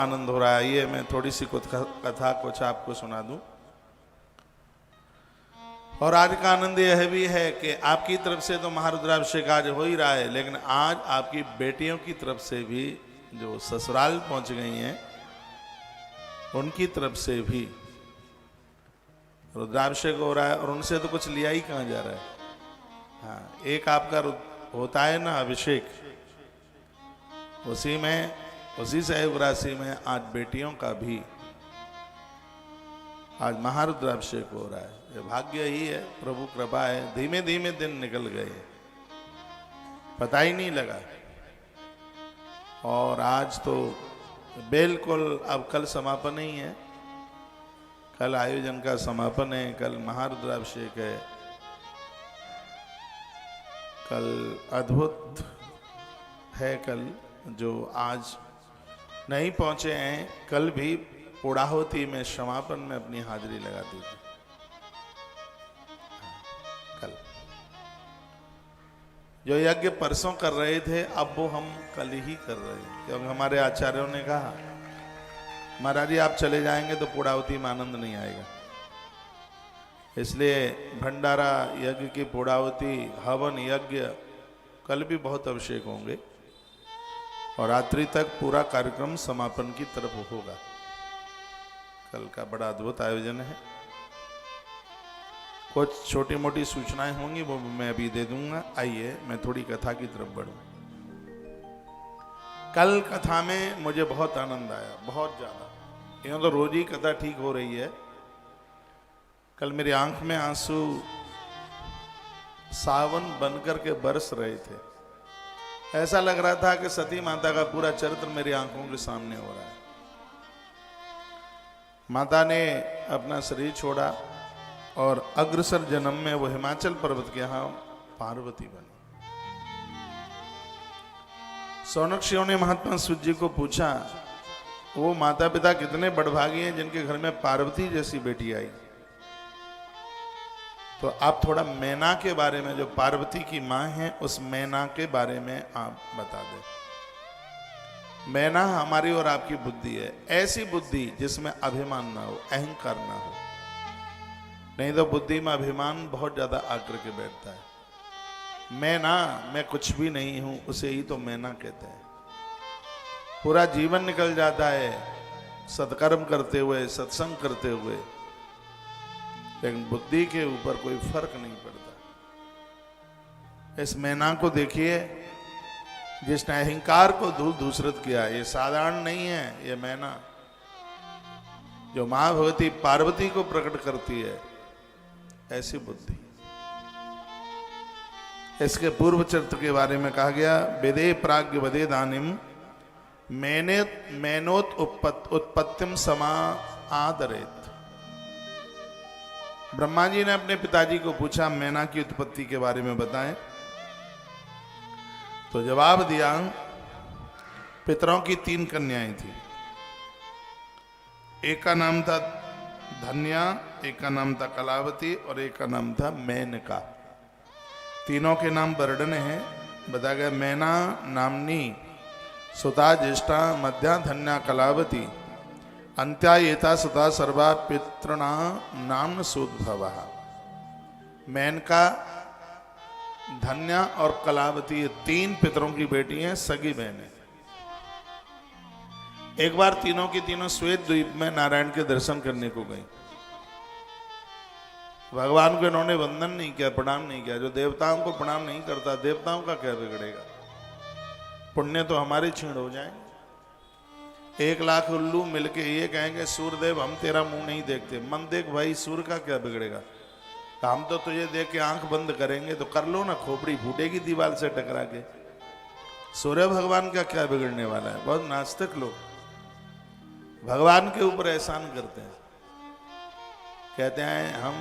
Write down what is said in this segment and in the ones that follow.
आनंद हो रहा है। ये मैं थोड़ी सी कथा कुछ आपको सुना दूं। और आज का आनंद यह भी है कि आपकी तरफ से तो महारुद्राभिषेक आज हो ही रहा है, लेकिन आज आपकी बेटियों की तरफ से भी जो ससुराल पहुंच गई हैं उनकी तरफ से भी रुद्राभिषेक हो रहा है। और उनसे तो कुछ लिया ही कहाँ जा रहा है। हाँ, एक आपका होता है ना अभिषेक, उसी सहयोग राशि में आज बेटियों का भी आज महारुद्राभिषेक हो रहा है। ये भाग्य ही है, प्रभु कृपा है। धीमे धीमे दिन निकल गए, पता ही नहीं लगा। और आज तो बिल्कुल अब कल समापन ही है, कल आयोजन का समापन है, कल महारुद्राभिषेक है। कल अद्भुत है। कल जो आज नहीं पहुंचे हैं, कल भी पूर्णाहुति में समापन में अपनी हाजिरी लगा दीजिए। कल जो यज्ञ परसों कर रहे थे, अब वो हम कल ही कर रहे हैं, क्योंकि हमारे आचार्यों ने कहा महाराज जी आप चले जाएंगे तो पूर्णाहुति में आनंद नहीं आएगा। इसलिए भंडारा यज्ञ की पूर्णाहुति, हवन यज्ञ, कल भी बहुत अभिषेक होंगे और रात्रि तक पूरा कार्यक्रम समापन की तरफ होगा। कल का बड़ा अद्भुत आयोजन है। कुछ छोटी मोटी सूचनाएं होंगी वो मैं अभी दे दूंगा। आइए मैं थोड़ी कथा की तरफ बढ़ूं। कल कथा में मुझे बहुत आनंद आया, बहुत ज्यादा। यूं तो रोज ही कथा ठीक हो रही है। कल मेरी आंख में आंसू सावन बनकर के बरस रहे थे। ऐसा लग रहा था कि सती माता का पूरा चरित्र मेरी आंखों के सामने हो रहा है। माता ने अपना शरीर छोड़ा और अग्रसर जन्म में वो हिमाचल पर्वत के यहाँ पार्वती बनी। सौनक्षियों ने महात्मा सूत जी को पूछा, वो माता पिता कितने बड़भागी हैं जिनके घर में पार्वती जैसी बेटी आई। तो आप थोड़ा मैना के बारे में, जो पार्वती की मां है, उस मैना के बारे में आप बता दें। मैना हमारी और आपकी बुद्धि है, ऐसी बुद्धि जिसमें अभिमान ना हो, अहंकार ना हो। नहीं तो बुद्धि में अभिमान बहुत ज्यादा आकर के बैठता है। मैं कुछ भी नहीं हूं, उसे ही तो मैना कहते हैं। पूरा जीवन निकल जाता है सत्कर्म करते हुए, सत्संग करते हुए, लेकिन बुद्धि के ऊपर कोई फर्क नहीं पड़ता। इस मैना को देखिए, जिसने अहंकार को धूल धूसरित किया। ये साधारण नहीं है, ये मैना जो मां भगवती पार्वती को प्रकट करती है, ऐसी बुद्धि। इसके पूर्व चरित्र के बारे में कहा गया, वेदे प्राज्ञ वदे दानिम मैनोत उत्पत्तिम समा आदरेत। ब्रह्मा जी ने अपने पिताजी को पूछा मैना की उत्पत्ति के बारे में बताएं। तो जवाब दिया, पितरों की 3 कन्याएं थी। एक का नाम था धन्या, एक का नाम था कलावती और एक का नाम था मेनका। तीनों के नाम वर्णन है। बताया गया, मैना नामनी सुता ज्येष्ठा मध्या धन्या कलावती अंत्यायेता सुता सर्वा पितृणा नाम सूद्भव। मेनका, धन्या और कलावती, ये 3 पितरों की बेटी हैं, सगी बहनें। एक बार तीनों की तीनों श्वेत द्वीप में नारायण के दर्शन करने को गई। भगवान को इन्होंने वंदन नहीं किया, प्रणाम नहीं किया। जो देवताओं को प्रणाम नहीं करता, देवताओं का क्या बिगड़ेगा। पुण्य तो हमारे छीण हो जाए। 1 लाख उल्लू मिलके ये कहेंगे सूर्यदेव हम तेरा मुंह नहीं देखते। मन देख भाई, सूर्य का क्या बिगड़ेगा। हम तो तुझे देख के आंख बंद करेंगे, तो कर लो ना, खोपड़ी फूटेगी दीवार से टकरा के। सूर्य भगवान का क्या बिगड़ने वाला है। बहुत नास्तिक लोग भगवान के ऊपर एहसान करते हैं, कहते हैं हम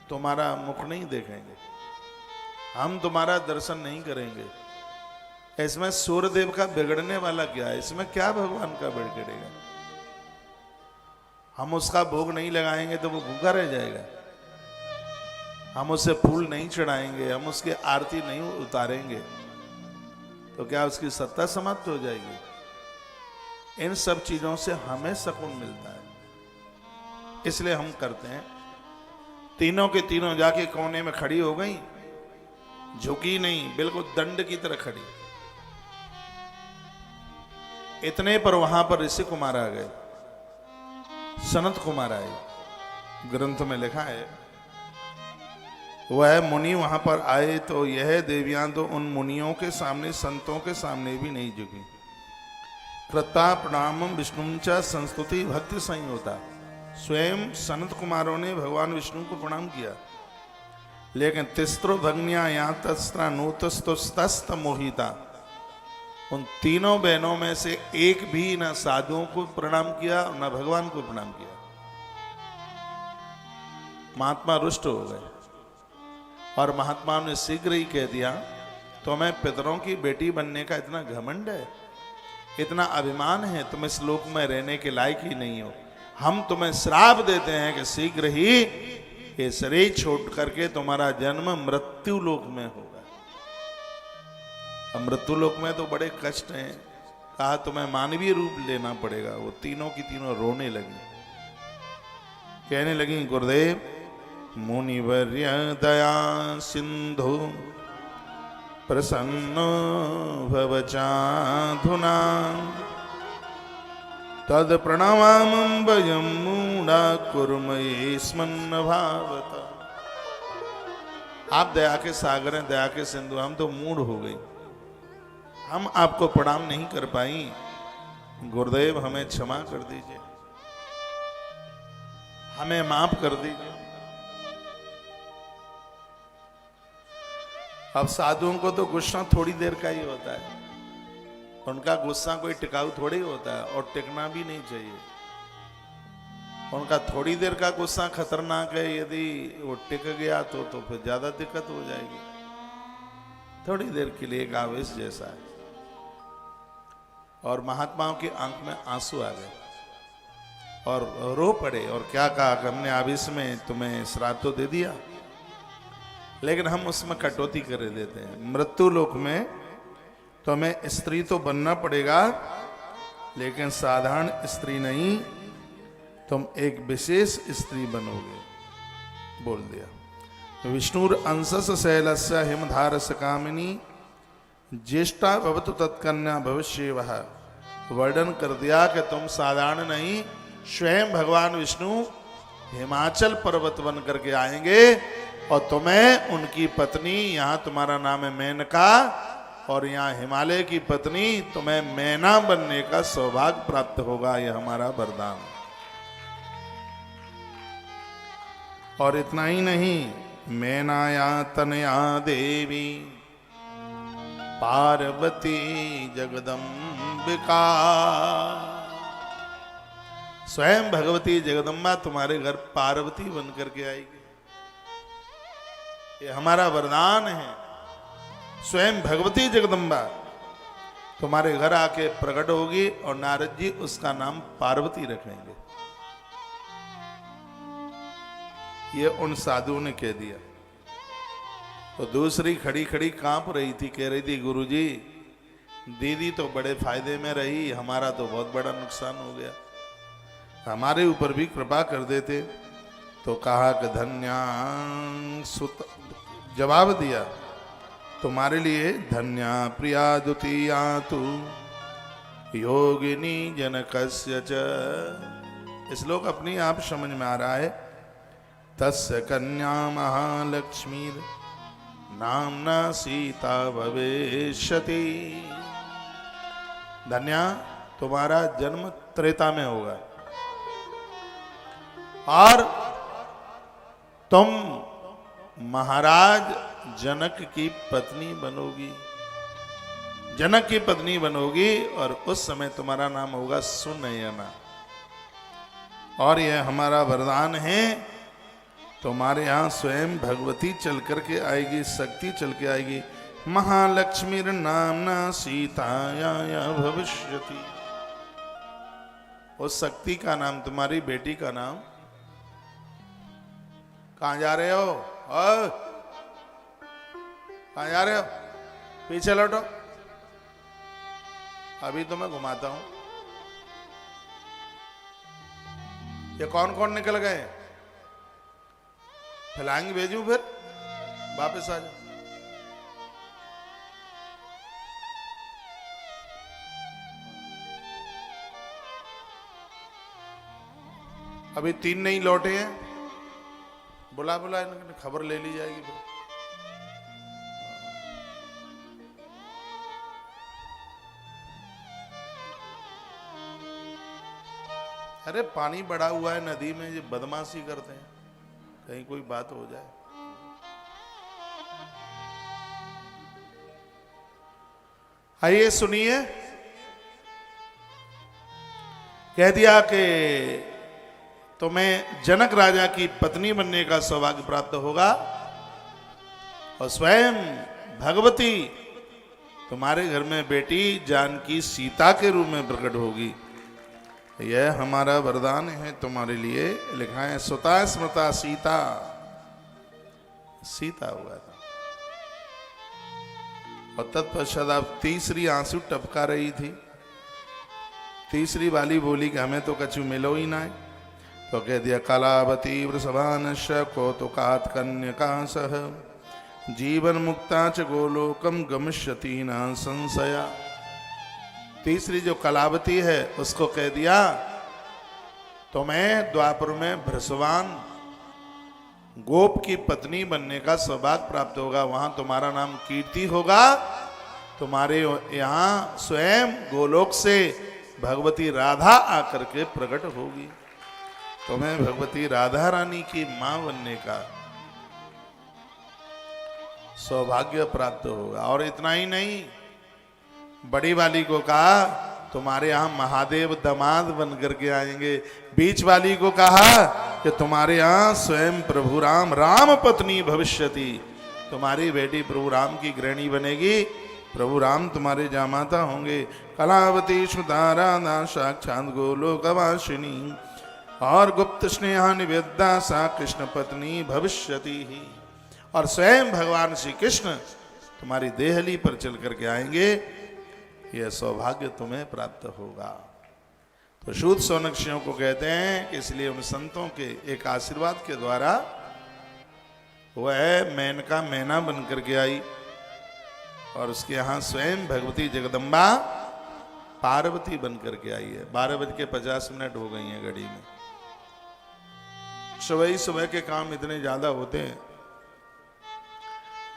तुम्हारा मुख नहीं देखेंगे, हम तुम्हारा दर्शन नहीं करेंगे। इसमें सूर्यदेव का बिगड़ने वाला क्या है। इसमें क्या भगवान का बिगड़ेगा। हम उसका भोग नहीं लगाएंगे तो वो भूखा रह जाएगा। हम उससे फूल नहीं चढ़ाएंगे, हम उसकी आरती नहीं उतारेंगे, तो क्या उसकी सत्ता समाप्त हो जाएगी। इन सब चीजों से हमें सुकून मिलता है, इसलिए हम करते हैं। तीनों के तीनों जाके कोने में खड़ी हो गई, झुकी नहीं, बिल्कुल दंड की तरह खड़ी। इतने पर वहां पर ऋषि कुमार आ गए, सनत कुमार आए। ग्रंथ में लिखा है वह मुनि वहां पर आए तो यह देवियां तो उन मुनियों के सामने, संतों के सामने भी नहीं झुकी। कृता प्रणामम विष्णु च संस्तुति भक्ति संयोता। स्वयं सनत कुमारों ने भगवान विष्णु को प्रणाम किया, लेकिन तिस्त्रो भग्निया या तस्त्रा नूतस्तुस्तस्त मोहिता, उन तीनों बहनों में से एक भी न साधुओं को प्रणाम किया न भगवान को प्रणाम किया। महात्मा रुष्ट हो गए और महात्मा ने शीघ्र ही कह दिया, तुम्हें पितरों की बेटी बनने का इतना घमंड है, इतना अभिमान है, तुम इस लोक में रहने के लायक ही नहीं हो। हम तुम्हें श्राप देते हैं कि शीघ्र ही ये शरीर छोड़ करके तुम्हारा जन्म मृत्यु लोक में होगा। अब मृत्यु लोक में तो बड़े कष्ट हैं, कहा तुम्हें मानवीय रूप लेना पड़ेगा। वो तीनों की तीनों रोने लगी, कहने लगी, गुरुदेव मुनिवर्य दया सिंधु प्रसन्नो भवचाधुना तद प्रणवामं वयं मूढ़ा कुर्मये स्मन्न भावता। आप दया के सागर हैं, दया के सिंधु, हम तो मूढ़ हो गए, हम आपको प्रणाम नहीं कर पाई। गुरुदेव हमें क्षमा कर दीजिए, हमें माफ कर दीजिए। अब साधुओं को तो गुस्सा थोड़ी देर का ही होता है, उनका गुस्सा कोई टिकाऊ थोड़ी होता है और टिकना भी नहीं चाहिए। उनका थोड़ी देर का गुस्सा खतरनाक है, यदि वो टिक गया तो फिर ज्यादा दिक्कत हो जाएगी। थोड़ी देर के लिए एक आवेश जैसा है। और महात्माओं की आंख में आंसू आ गए और रो पड़े और क्या कहा कि हमने आवेश में तुम्हें श्राप तो दे दिया, लेकिन हम उसमें कटौती कर देते हैं। मृत्यु लोक में तुम्हें स्त्री तो बनना पड़ेगा, लेकिन साधारण स्त्री नहीं, तुम एक विशेष स्त्री बनोगे, बोल दिया। विष्णुर अंशस शैलस्य हिमधारस कामिनी ज्येष्ठा भवतु तत्कन्या भविष्य। वह वर्णन कर दिया कि तुम साधारण नहीं, स्वयं भगवान विष्णु हिमाचल पर्वत बन करके आएंगे और तुम्हें उनकी पत्नी, यहां तुम्हारा नाम है मेनका, और यहाँ हिमालय की पत्नी, तुम्हें मैना बनने का सौभाग्य प्राप्त होगा। यह हमारा वरदान। और इतना ही नहीं, मैनाया तनया देवी पार्वती जगदम्बिका। स्वयं भगवती जगदम्बा तुम्हारे घर पार्वती बन करके आएगी। ये हमारा वरदान है। स्वयं भगवती जगदम्बा तुम्हारे घर आके प्रकट होगी और नारद जी उसका नाम पार्वती रखेंगे। ये उन साधुओं ने कह दिया। तो दूसरी खड़ी खड़ी कांप रही थी, कह रही थी, गुरुजी दीदी तो बड़े फायदे में रही, हमारा तो बहुत बड़ा नुकसान हो गया, हमारे ऊपर भी कृपा कर देते। तो कहा कि धन्या सुत, जवाब दिया, तुम्हारे लिए धन्या प्रिया द्वितीया तु योगिनी जनकस्य च। इस लोग अपनी आप समझ में आ रहा है। तस्य कन्या महालक्ष्मी नामना सीता भविष्यति। धन्या तुम्हारा जन्म त्रेता में होगा और तुम महाराज जनक की पत्नी बनोगी, जनक की पत्नी बनोगी, और उस समय तुम्हारा नाम होगा सुनयना। और यह हमारा वरदान है, तुम्हारे यहां स्वयं भगवती चल करके आएगी, शक्ति चल के आएगी। महालक्ष्मी नामना सीताया भविष्यति। उस शक्ति का नाम, तुम्हारी बेटी का नाम। कहां जा रहे हो? कहां जा रहे हो? पीछे लौटो, अभी तो मैं घुमाता हूं। ये कौन कौन निकल गए? फैलाएंगे, भेजूं फिर वापस आ जाओ। अभी 3 नहीं लौटे हैं, बुला बुला खबर ले ली जाएगी फिर। अरे पानी बढ़ा हुआ है नदी में, ये बदमाशी करते हैं, कहीं कोई बात हो जाए। आइए सुनिए। कह दिया कि तुम्हें जनक राजा की पत्नी बनने का सौभाग्य प्राप्त होगा और स्वयं भगवती तुम्हारे घर में बेटी जानकी सीता के रूप में प्रकट होगी। यह हमारा वरदान है तुम्हारे लिए। लिखा है सुता स्मृता सीता, सीता हुआ था। और तत्पश्चात अब तीसरी आंसू टपका रही थी। तीसरी वाली बोली कि हमें तो कछु मिलो ही ना है। तो कह दिया कलावती वृषभानश कौतुकात् कन्यका सह जीवन मुक्ता च गोलोकम गमिष्यति न संशया। तीसरी जो कलावती है उसको कह दिया तुम्हें द्वापर में भृषवान गोप की पत्नी बनने का सौभाग्य प्राप्त होगा। वहां तुम्हारा नाम कीर्ति होगा। तुम्हारे यहाँ स्वयं गोलोक से भगवती राधा आकर के प्रकट होगी। तुम्हें भगवती राधा रानी की मां बनने का सौभाग्य प्राप्त होगा। और इतना ही नहीं, बड़ी वाली को कहा तुम्हारे यहां महादेव दामाद बन करके आएंगे। बीच वाली को कहा कि तुम्हारे यहां स्वयं प्रभु राम राम पत्नी भविष्यति, तुम्हारी बेटी प्रभु राम की गृहिणी बनेगी। प्रभु राम तुम्हारे जामाता होंगे। कलावती सुतारा साक्षात गोलोकवासिनी और गुप्त स्नेहा निवेद्या सा कृष्ण पत्नी भविष्यति ही। और स्वयं भगवान श्री कृष्ण तुम्हारी देहली पर चल करके आएंगे। यह सौभाग्य तुम्हें प्राप्त होगा। तो शूद्र सौनक्षियों को कहते हैं कि इसलिए उन संतों के एक आशीर्वाद के द्वारा वह मेनका मैना बन करके आई और उसके यहाँ स्वयं भगवती जगदम्बा पार्वती बन करके आई है। 12:50 हो गई है घड़ी में। सुबह ही सुबह के काम इतने ज्यादा होते हैं,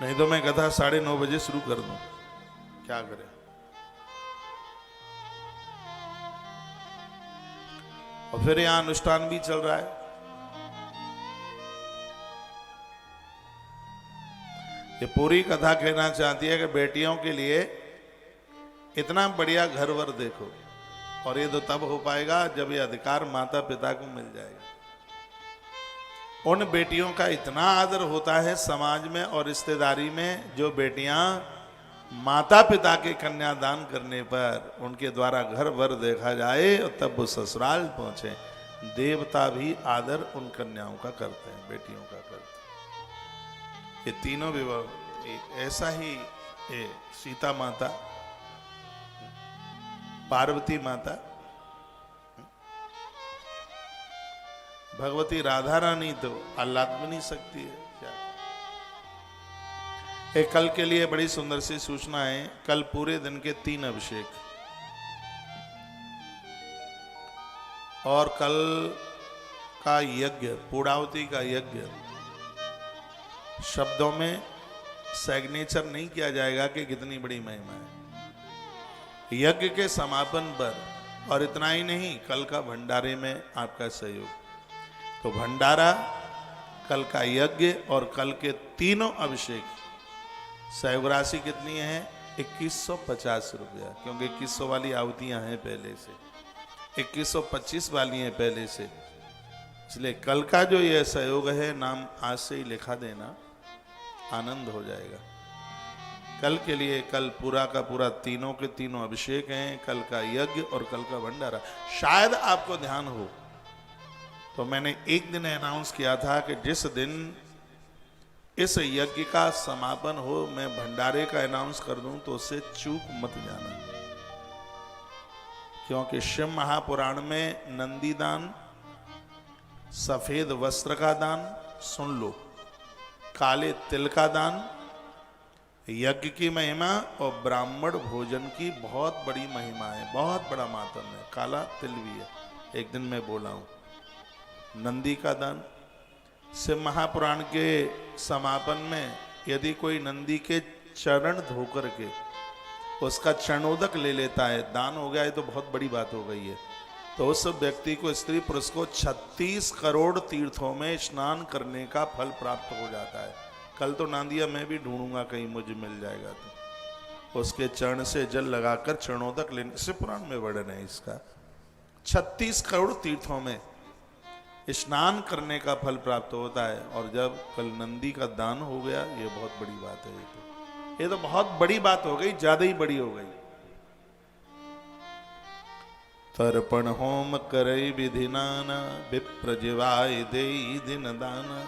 नहीं तो मैं कथा 9:30 बजे शुरू कर दूं, क्या करें। और फिर यहां अनुष्ठान भी चल रहा है। ये पूरी कथा कहना चाहती है कि बेटियों के लिए इतना बढ़िया घर वर देखो, और ये तो तब हो पाएगा जब ये अधिकार माता पिता को मिल जाएगा। उन बेटियों का इतना आदर होता है समाज में और रिश्तेदारी में, जो बेटियां माता पिता के कन्यादान करने पर उनके द्वारा घर वर देखा जाए और तब वो ससुराल पहुंचे। देवता भी आदर उन कन्याओं का करते हैं, बेटियों का करते हैं। ये तीनों विवाह ऐसा ही ये सीता माता, पार्वती माता, भगवती राधा रानी तो अल्लाह भी नहीं सकती है क्या। एक कल के लिए बड़ी सुंदर सी सूचना है। कल पूरे दिन के 3 अभिषेक, और कल का यज्ञ, पूर्णावती का यज्ञ, शब्दों में सिग्नेचर नहीं किया जाएगा कि कितनी बड़ी महिमा है यज्ञ के समापन पर। और इतना ही नहीं, कल का भंडारे में आपका सहयोग। तो भंडारा, कल का यज्ञ और कल के तीनों अभिषेक, सहयोग राशि कितनी है? 2150 रुपया, क्योंकि 2100 वाली आहुतियां हैं पहले से, 2125 वाली हैं पहले से। इसलिए कल का जो यह सहयोग है, नाम आज से ही लिखा देना, आनंद हो जाएगा। कल के लिए कल पूरा का पूरा तीनों के तीनों अभिषेक हैं, कल का यज्ञ और कल का भंडारा। शायद आपको ध्यान हो तो मैंने एक दिन अनाउंस किया था कि जिस दिन इस यज्ञ का समापन हो, मैं भंडारे का अनाउंस कर दूं तो उससे चूक मत जाना, क्योंकि शिव महापुराण में नंदीदान सफेद वस्त्र का दान, सुन लो, काले तिल का दान, यज्ञ की महिमा और ब्राह्मण भोजन की बहुत बड़ी महिमा है, बहुत बड़ा मातम है। काला तिल भी है, एक दिन मैं बोला हूं। नंदी का दान, शिव महापुराण के समापन में यदि कोई नंदी के चरण धोकर के उसका चरणोदक ले लेता है, दान हो गया है, तो बहुत बड़ी बात हो गई है। तो उस व्यक्ति को, स्त्री पुरुष को 36 करोड़ तीर्थों में स्नान करने का फल प्राप्त हो जाता है। कल तो नांदिया मैं भी ढूंढूंगा, कहीं मुझे मिल जाएगा तो उसके चरण से जल लगाकर चरणोदक लेने से, पुराण में वर्णन है इसका। 36 करोड़ तीर्थों में स्नान करने का फल प्राप्त होता है। और जब कल नंदी का दान हो गया, ये बहुत बड़ी बात है। ये तो बहुत बड़ी बात हो गई, ज्यादा ही बड़ी हो गई। तर्पण होम करई विधि नाना, विप्र जिवाय देई दिन दाना।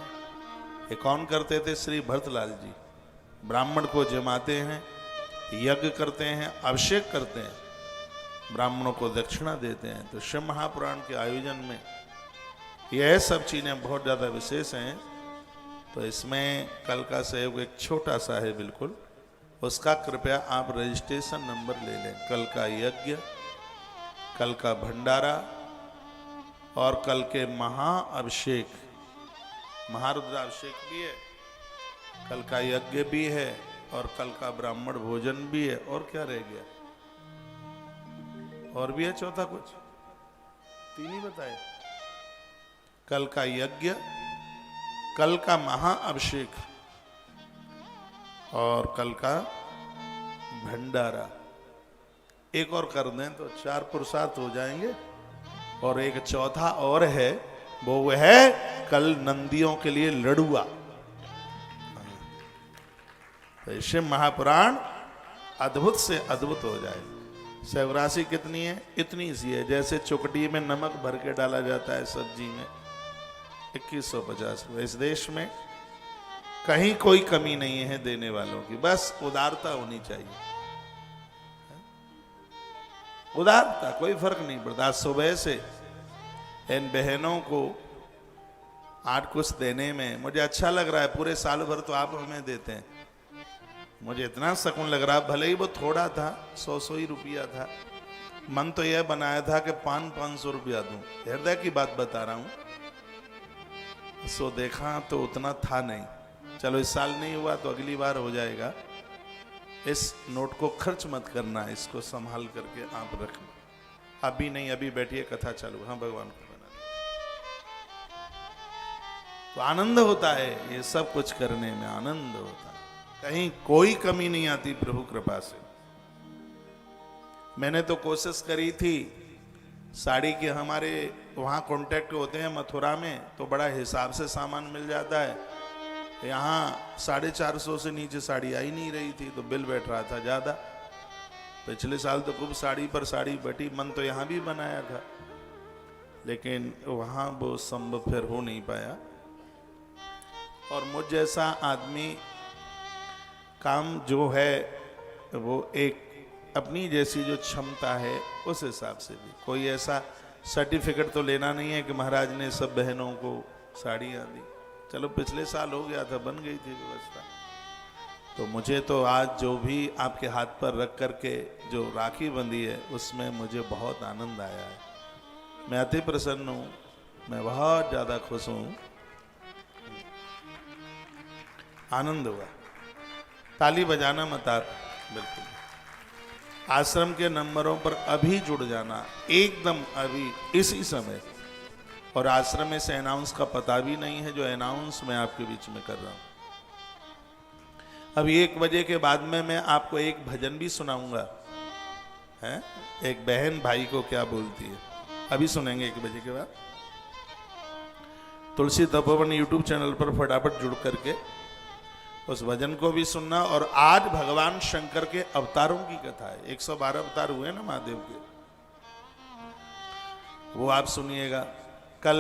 ये कौन करते थे? श्री भरतलाल जी। ब्राह्मण को जमाते हैं, यज्ञ करते हैं, अभिषेक करते हैं, ब्राह्मणों को दक्षिणा देते हैं। तो शिव महापुराण के आयोजन में यह सब चीजें बहुत ज्यादा विशेष हैं। तो इसमें कल का सहयोग एक छोटा सा है बिल्कुल, उसका कृपया आप रजिस्ट्रेशन नंबर ले लें। कल का यज्ञ, कल का भंडारा और कल के महाअभिषेक, महारुद्राभिषेक भी है, कल का यज्ञ भी है और कल का ब्राह्मण भोजन भी है। और क्या रह गया? और भी है चौथा कुछ? 3 ही बताए। कल का यज्ञ, कल का महाअभिषेक और कल का भंडारा। एक और कर दें तो 4 पुरुषार्थ हो जाएंगे। और एक चौथा और है, वो है कल नंदियों के लिए लड़ुआ। तो शिव महापुराण अद्भुत से अद्भुत हो जाए। शिवराशि कितनी है? इतनी सी है जैसे चुकटी में नमक भर के डाला जाता है सब्जी में, 2150। इस देश में कहीं कोई कमी नहीं है देने वालों की, बस उदारता होनी चाहिए। उदारता, कोई फर्क नहीं पड़ता। सुबह से इन बहनों को 8 कुछ देने में मुझे अच्छा लग रहा है। पूरे साल भर तो आप हमें देते हैं, मुझे इतना सुकून लग रहा है। भले ही वो थोड़ा था, 100 ही रुपया था, मन तो यह बनाया था कि 500 रुपया दूं। हृदय की बात बता रहा हूं। सो देखा तो उतना था नहीं। चलो इस साल नहीं हुआ तो अगली बार हो जाएगा। इस नोट को खर्च मत करना, इसको संभाल करके आप रखना। अभी नहीं, अभी बैठिए, कथा चालू। हाँ, भगवान को बना तो आनंद होता है, ये सब कुछ करने में आनंद होता है। कहीं कोई कमी नहीं आती प्रभु कृपा से। मैंने तो कोशिश करी थी साड़ी के, हमारे वहाँ कांटेक्ट होते हैं मथुरा में, तो बड़ा हिसाब से सामान मिल जाता है। यहाँ 450 से नीचे साड़ी आई नहीं रही थी, तो बिल बैठ रहा था ज़्यादा। पिछले साल तो खूब साड़ी पर साड़ी बटी। मन तो यहाँ भी बनाया था, लेकिन वहाँ वो संभव फिर हो नहीं पाया। और मुझ जैसा आदमी काम जो है वो एक अपनी जैसी जो क्षमता है उस हिसाब से भी, कोई ऐसा सर्टिफिकेट तो लेना नहीं है कि महाराज ने सब बहनों को साड़ियाँ दी। चलो पिछले साल हो गया था, बन गई थी व्यवस्था। तो मुझे तो आज जो भी आपके हाथ पर रख करके जो राखी बंधी है उसमें मुझे बहुत आनंद आया है। मैं अति प्रसन्न हूँ, मैं बहुत ज़्यादा खुश हूँ, आनंद हुआ। ताली बजाना मत आप, बिल्कुल। आश्रम के नंबरों पर अभी जुड़ जाना, एकदम अभी इसी समय। और आश्रम में से अनाउंस का पता भी नहीं है, जो अनाउंस मैं आपके बीच में कर रहा हूं। अभी 1 बजे के बाद में मैं आपको एक भजन भी सुनाऊंगा, है? एक बहन भाई को क्या बोलती है, अभी सुनेंगे 1 बजे के बाद। तुलसी तपोवन यूट्यूब चैनल पर फटाफट जुड़ करके उस भजन को भी सुनना। और आज भगवान शंकर के अवतारों की कथा है। 112 अवतार हुए ना महादेव के, वो आप सुनिएगा। कल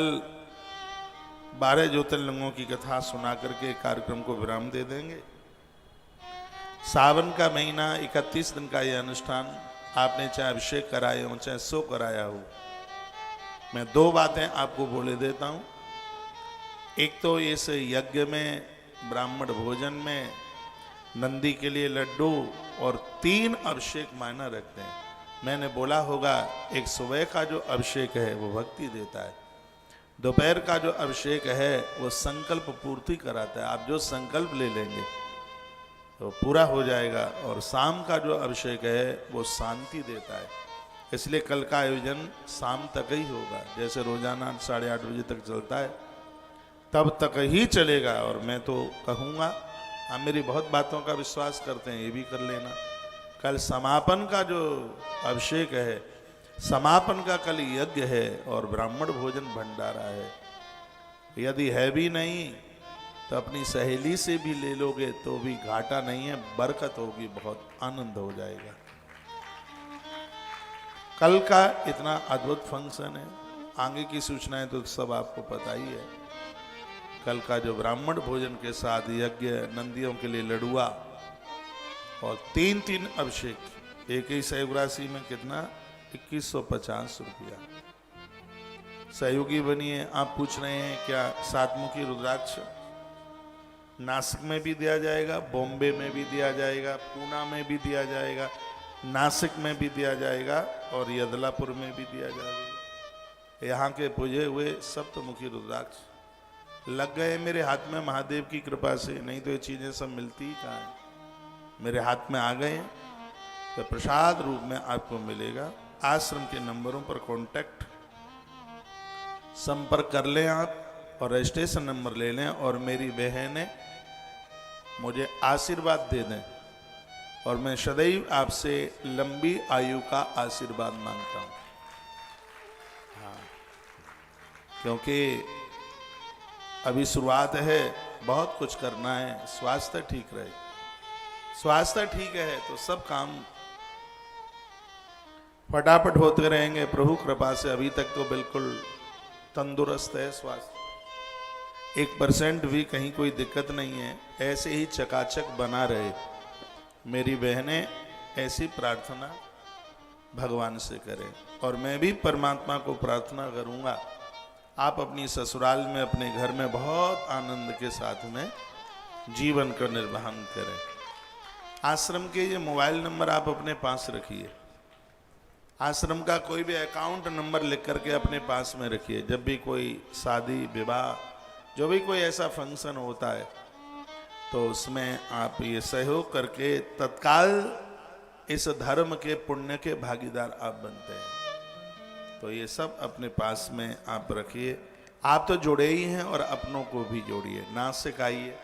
12 ज्योतिर्लिंगों की कथा सुना करके कार्यक्रम को विराम दे देंगे। सावन का महीना 31 दिन का यह अनुष्ठान, आपने चाहे अभिषेक कराए हो चाहे सो कराया हो, मैं 2 बातें आपको बोले देता हूं। एक तो इस यज्ञ में ब्राह्मण भोजन में नंदी के लिए लड्डू और 3 अभिषेक मायना रखते हैं। मैंने बोला होगा, एक सुबह का जो अभिषेक है वो भक्ति देता है, दोपहर का जो अभिषेक है वो संकल्प पूर्ति कराता है। आप जो संकल्प ले लेंगे तो पूरा हो जाएगा, और शाम का जो अभिषेक है वो शांति देता है। इसलिए कल का आयोजन शाम तक ही होगा, जैसे रोजाना 8:30 बजे तक चलता है तब तक ही चलेगा। और मैं तो कहूँगा, आप मेरी बहुत बातों का विश्वास करते हैं, ये भी कर लेना। कल समापन का जो अभिषेक है, समापन का कल यज्ञ है और ब्राह्मण भोजन भंडारा है। यदि है भी नहीं तो अपनी सहेली से भी ले लोगे तो भी घाटा नहीं है, बरकत होगी, बहुत आनंद हो जाएगा। कल का इतना अद्भुत फंक्शन है, आगे की सूचनाएं तो सब आपको पता ही है। कल का जो ब्राह्मण भोजन के साथ यज्ञ, नंदियों के लिए लडुआ और 3-3 अभिषेक, एक ही सहयोग राशि में कितना, 2150 रुपया। सहयोगी बनिए। आप पूछ रहे हैं क्या 7मुखी रुद्राक्ष नासिक में भी दिया जाएगा, बॉम्बे में भी दिया जाएगा, पूना में भी दिया जाएगा, नासिक में भी दिया जाएगा और यदलापुर में भी दिया जाएगा। यहाँ के पूजे हुए सप्तमुखी रुद्राक्ष लग गए मेरे हाथ में महादेव की कृपा से, नहीं तो ये चीजें सब मिलती ही कहाँ है। मेरे हाथ में आ गए तो प्रसाद रूप में आपको मिलेगा। आश्रम के नंबरों पर कांटेक्ट संपर्क कर लें आप और रजिस्ट्रेशन नंबर ले लें और मेरी बहनें मुझे आशीर्वाद दे दें, और मैं सदैव आपसे लंबी आयु का आशीर्वाद मांगता हूँ। हाँ, क्योंकि अभी शुरुआत है, बहुत कुछ करना है। स्वास्थ्य ठीक रहे, स्वास्थ्य ठीक है तो सब काम फटाफट होते रहेंगे प्रभु कृपा से। अभी तक तो बिल्कुल तंदुरुस्त है स्वास्थ्य, 1% भी कहीं कोई दिक्कत नहीं है। ऐसे ही चकाचक बना रहे। मेरी बहनें ऐसी प्रार्थना भगवान से करें, और मैं भी परमात्मा को प्रार्थना करूंगा आप अपनी ससुराल में, अपने घर में बहुत आनंद के साथ में जीवन का निर्वहन करें। आश्रम के ये मोबाइल नंबर आप अपने पास रखिए, आश्रम का कोई भी अकाउंट नंबर लिख करके अपने पास में रखिए। जब भी कोई शादी विवाह, जो भी कोई ऐसा फंक्शन होता है तो उसमें आप ये सहयोग करके तत्काल इस धर्म के पुण्य के भागीदार आप बनते हैं। तो ये सब अपने पास में आप रखिए। आप तो जुड़े ही हैं और अपनों को भी जोड़िए। नाच सिखाइए,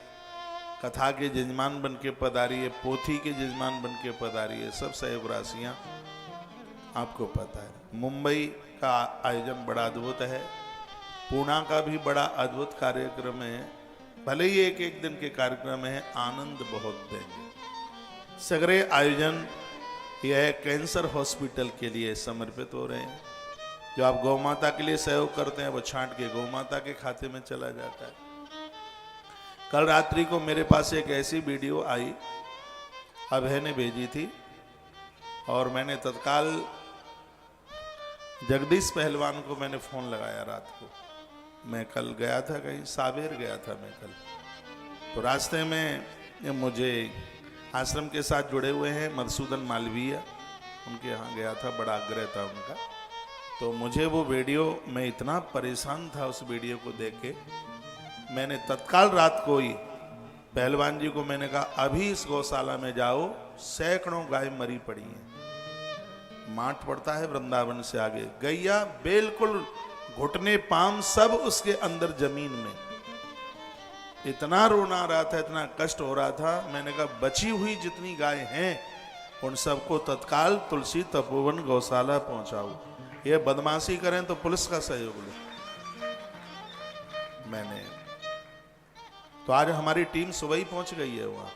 कथा के जजमान बन के पधारिए, पोथी के जजमान बन के पधारिए। सब सहयोग राशियाँ आपको पता है। मुंबई का आयोजन बड़ा अद्भुत है, पूना का भी बड़ा अद्भुत कार्यक्रम है। भले ही एक दिन के कार्यक्रम है, आनंद बहुत देंगे। सगरे आयोजन यह कैंसर हॉस्पिटल के लिए समर्पित हो रहे हैं। जो आप गौ माता के लिए सहयोग करते हैं वो छांट के गौ माता के खाते में चला जाता है। कल रात्रि को मेरे पास एक ऐसी वीडियो आई, अभय ने भेजी थी, और मैंने तत्काल जगदीश पहलवान को मैंने फोन लगाया रात को। मैं कल गया था, कहीं सावेर गया था मैं कल, तो रास्ते में मुझे आश्रम के साथ जुड़े हुए हैं मधुसूदन मालवीय, उनके यहाँ गया था, बड़ा आग्रह था उनका। तो मुझे वो वीडियो, मैं इतना परेशान था उस वीडियो को देख के, मैंने तत्काल रात को ही पहलवान जी को मैंने कहा अभी इस गौशाला में जाओ, सैकड़ों गाय मरी पड़ी हैं। माठ पड़ता है वृंदावन से आगे, गैया बिल्कुल घुटने पाम सब उसके अंदर जमीन में। इतना रोना आ रहा था, इतना कष्ट हो रहा था। मैंने कहा बची हुई जितनी गाय हैं उन सबको तत्काल तुलसी तपोवन गौशाला पहुंचाओ। ये बदमाशी करें तो पुलिस का सहयोग लो। मैंने तो आज हमारी टीम सुबह ही पहुंच गई है वहां।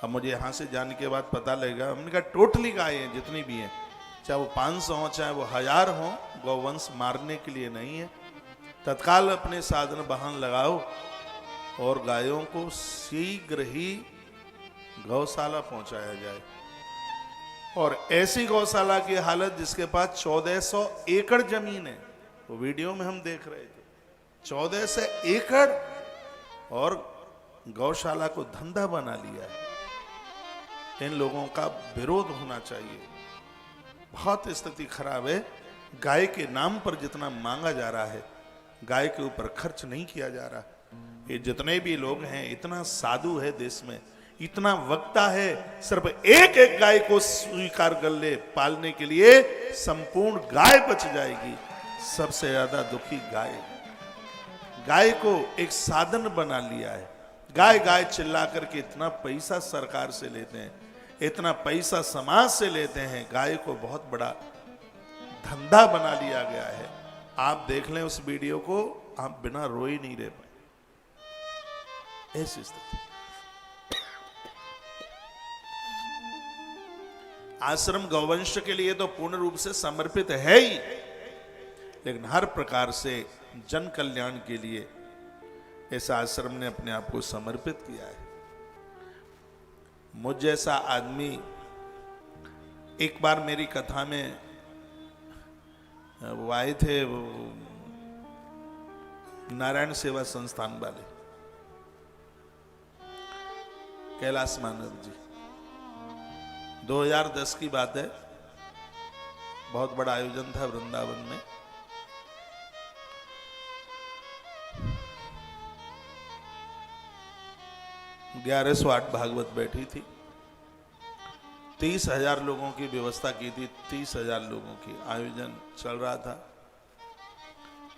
अब मुझे यहां से जाने के बाद पता लगेगा। हमने कहा टोटली गाय हैं जितनी भी हैं, चाहे वो 500 हो चाहे वो 1000 हो, गौवंश मारने के लिए नहीं है। तत्काल अपने साधन वाहन लगाओ और गायों को शीघ्र ही गौशाला पहुंचाया जाए। और ऐसी गौशाला की हालत जिसके पास 1400 एकड़ जमीन है, वो वीडियो में हम देख रहे थे। 1400 एकड़ और गौशाला को धंधा बना लिया है। इन लोगों का विरोध होना चाहिए। बहुत स्थिति खराब है। गाय के नाम पर जितना मांगा जा रहा है, गाय के ऊपर खर्च नहीं किया जा रहा। ये जितने भी लोग हैं, इतना साधु है देश में, इतना वक्ता है, सिर्फ एक एक गाय को स्वीकार कर ले पालने के लिए, संपूर्ण गाय बच जाएगी। सबसे ज्यादा दुखी गाय है। गाय को एक साधन बना लिया है। गाय गाय चिल्ला करके इतना पैसा सरकार से लेते हैं, इतना पैसा समाज से लेते हैं। गाय को बहुत बड़ा धंधा बना लिया गया है। आप देख लें उस वीडियो को, आप बिना रोए नहीं रह पाए। ऐसी स्थिति। आश्रम गौवंश के लिए तो पूर्ण रूप से समर्पित है ही, लेकिन हर प्रकार से जन कल्याण के लिए इस आश्रम ने अपने आप को समर्पित किया है। मुझ जैसा आदमी, एक बार मेरी कथा में वो आए थे, वो नारायण सेवा संस्थान वाले, कैलाश मानव जी। 2010 की बात है। बहुत बड़ा आयोजन था वृंदावन में। ग्यारह आठ भागवत बैठी थी। 30,000 लोगों की व्यवस्था की थी। 30,000 लोगों की आयोजन चल रहा था।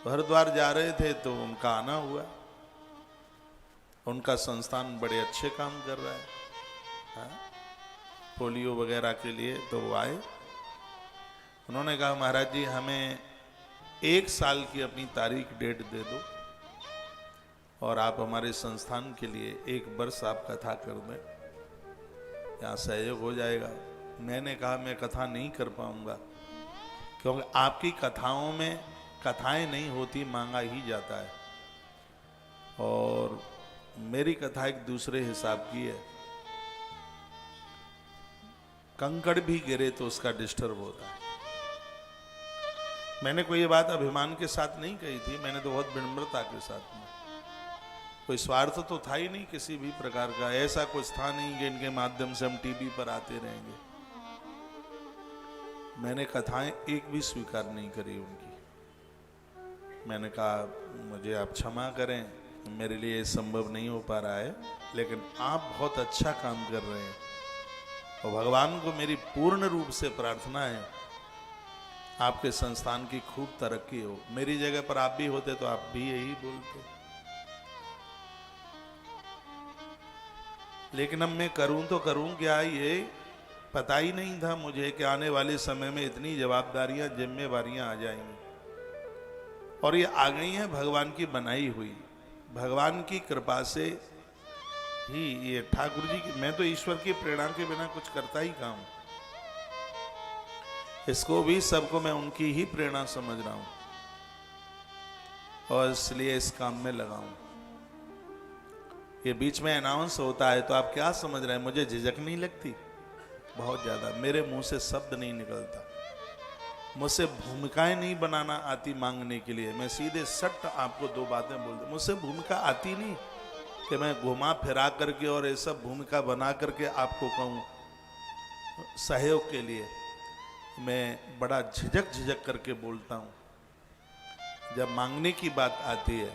हरिद्वार जा रहे थे तो उनका आना हुआ। उनका संस्थान बड़े अच्छे काम कर रहा है, हाँ? पोलियो वगैरह के लिए। तो वो आए। उन्होंने कहा, महाराज जी हमें 1 साल की अपनी तारीख डेट दे दो और आप हमारे संस्थान के लिए 1 वर्ष आप कथा कर दें, यहाँ सहयोग हो जाएगा। मैंने कहा मैं कथा नहीं कर पाऊंगा, क्योंकि आपकी कथाओं में कथाएं नहीं होती, मांगा ही जाता है। और मेरी कथा एक दूसरे हिसाब की है। कंकड़ भी गिरे तो उसका डिस्टर्ब होता है। मैंने कोई ये बात अभिमान के साथ नहीं कही थी, मैंने तो बहुत विनम्रता के साथ में। कोई स्वार्थ तो था ही नहीं किसी भी प्रकार का। ऐसा कुछ था नहीं कि इनके माध्यम से हम टीवी पर आते रहेंगे। मैंने कथाएं एक भी स्वीकार नहीं करी उनकी। मैंने कहा मुझे आप क्षमा करें, मेरे लिए संभव नहीं हो पा रहा है, लेकिन आप बहुत अच्छा काम कर रहे हैं और भगवान को मेरी पूर्ण रूप से प्रार्थना है आपके संस्थान की खूब तरक्की हो। मेरी जगह पर आप भी होते तो आप भी यही बोलते, लेकिन अब मैं करूं तो करूं क्या, ये पता ही नहीं था मुझे कि आने वाले समय में इतनी जवाबदारियां, जिम्मेवारियां आ जाएंगी। और ये आ गई हैं भगवान की बनाई हुई। भगवान की कृपा से ही ये ठाकुर जी की, मैं तो ईश्वर की प्रेरणा के बिना कुछ करता ही कहाँ हूं। इसको भी सबको मैं उनकी ही प्रेरणा समझ रहा हूं और इसलिए इस काम में लगा हूं। ये बीच में अनाउंस होता है तो आप क्या समझ रहे हैं, मुझे झिझक नहीं लगती? बहुत ज्यादा। मेरे मुंह से शब्द नहीं निकलता, मुझसे भूमिकाएं नहीं बनाना आती मांगने के लिए। मैं सीधे सट आपको 2 बातें बोल दूं। मुझसे भूमिका आती नहीं कि मैं घुमा फिरा करके और ये सब भूमिका बना करके आपको कहूं सहयोग के लिए। मैं बड़ा झिझक करके बोलता हूं जब मांगने की बात आती है।